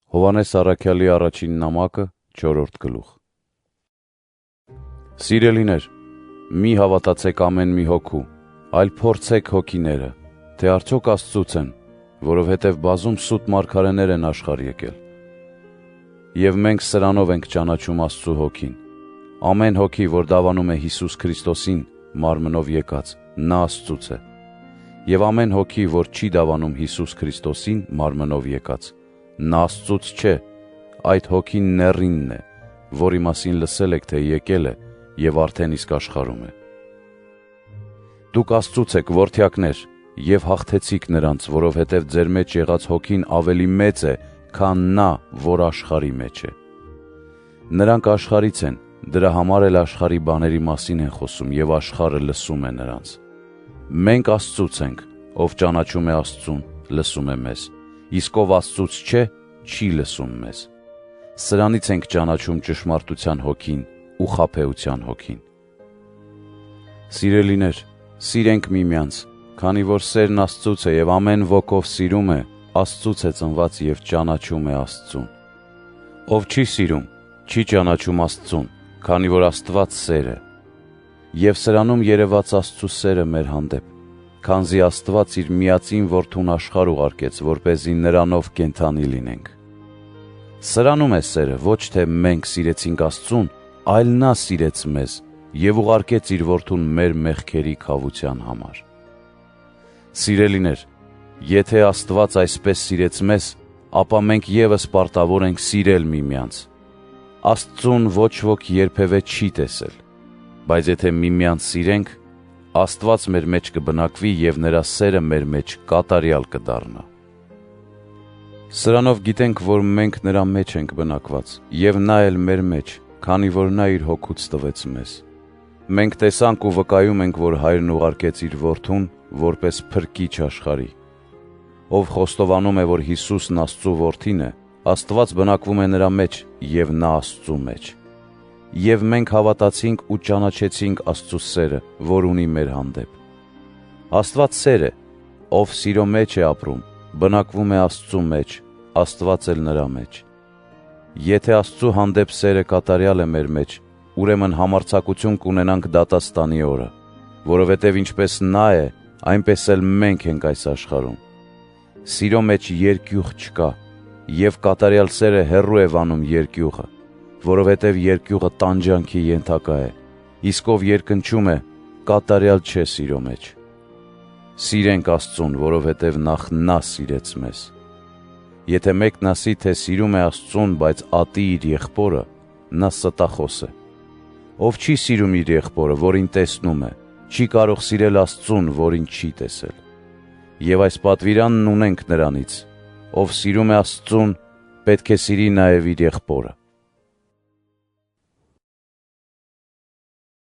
Հովհաննես առաքյալի առաջին նամակը 4-րդ գլուխ։ Սիրելիներ, մի հավատացեք ամեն մի հոգու, այլ փորձեք հոգիները, թե արդյոք Աստծուց են, որովհետև բազում սուտ մարգարեներ են աշխարհ եկել։ Եվ մենք սրանով ենք ճանաչում Աստծու հոգին։ Ամեն հոգի, որ դավանում է Հիսուս Քրիստոսին մարմնով եկած, նա Աստծուց է։ Եվ ամեն հոգի, որ չի դավանում Հիսուս Քրիստոսին մարմնով եկած, նա Աստծուց չէ, այդ հոգին նեռինն է, որի մասին լսել եք, թե եկել է և արդեն իսկ աշխարհում է։ Դուք Աստծուց եք որդյակներ և հաղթեցիք նրանց, որովհետև ձեր մեջ եղած հոգին ավելի մեծ է, քան նա, որ աշխարհի մեջ է։ Նրանք աշխարհից են, դրա համար էլ աշխարհի բաների մասին են խոսում և աշխարհը լսում է նրանց։ Մենք Աստծուց ենք, ով ճանաչում է Աստծուն, լսում է մեզ, իսկ ով Աստծուց չէ, չի լսում մեզ։ Սրանից ենք ճանաչում ճշմարտության հոգին ու խաբեության հոգին։ Սիրելիներ, սիրենք միմյանց, քանի որ սերն Աստծուց է և ամեն ոքով սիրում է, Աստծուց է ծնված և ճանաչում է Աստծուն։ Ով չի սիրում, չի ճանաչում Աստծուն, քանի որ Աստված սեր է։ Եվ սրանում երևաց Աստծու սերը մեր հանդեպ, քանզի Աստված իր միածին Որդուն աշխարհ ուղարկեց, որպեսզի նրանով կենդանի լինենք։ Սրանում է սերը, ոչ թե մենք սիրեցինք Աստծուն, այլ նա սիրեց մեզ և ուղարկեց իր Որդուն մեր մեղքերի քավության համար։ Սիրելիներ, եթե Աստված այսպես սիրեց մեզ, ապա մենք ևս պարտավոր ենք սիրել միմյանց։ Աստծուն ոչ ոք երբևէ չի տեսել, բայց եթե միմյանց սիրենք, Աստված մեր մեջ կբնակվի և նրա սերը մեր մեջ կատարյալ կդառնա։ Սրանով գիտենք, որ մենք նրա մեջ ենք բնակված, և նա էլ մեր մեջ, քանի որ նա իր հոգուց տվեց մեզ։ Մենք տեսանք ու վկայում ենք, որ Հայրն ուղարկեց իր Որդուն, որպես փրկիչ աշխարհի։ Ով խոստովանում է, որ Հիսուսն Աստծու Որդին է, Աստված բնակվում է նրա մեջ և նա Աստծու մեջ։ Եվ մենք հավատացինք ու ճանաչեցինք Աստծու սերը, որ ունի մեր հանդեպ։ Աստված սեր է, ով սիրո մեջ է ապրում, բնակվում է Աստծու մեջ, Աստված էլ նրա մեջ։ Եթե Աստծու հանդեպ սերը կատարյալ է մեր մեջ, ուրեմն համարձակություն կունենանք դատաստանի օրը, որովհետև ինչպես նա է, այնպես էլ մենք ենք այս աշխարհում։ Սիրո մեջ երկյուղ չկա, և կատարյալ սերը հեռու է վանում երկյուղը, որովհետև երկյուղը տանջանքի ենթակա է, իսկ ով երկնչում է, կատարյալ չէ սիրո մեջ։ Սիրենք Աստծուն, որովհետև նախ նա սիրեց մեզ։ Եթե մեկն ասի, թե սիրում է Աստծուն, բայց ատի իր եղբորը, նա ստախոս է։ Ով չի սիրում իր եղբորը, որին տեսնում է, չի կարող սիրել Աստծուն, որին չի տեսել։ Եվ այս պատվիրանն ունենք նրանից. ով սիրում է Աստծուն, պետք է սիրի նաև իր եղբորը։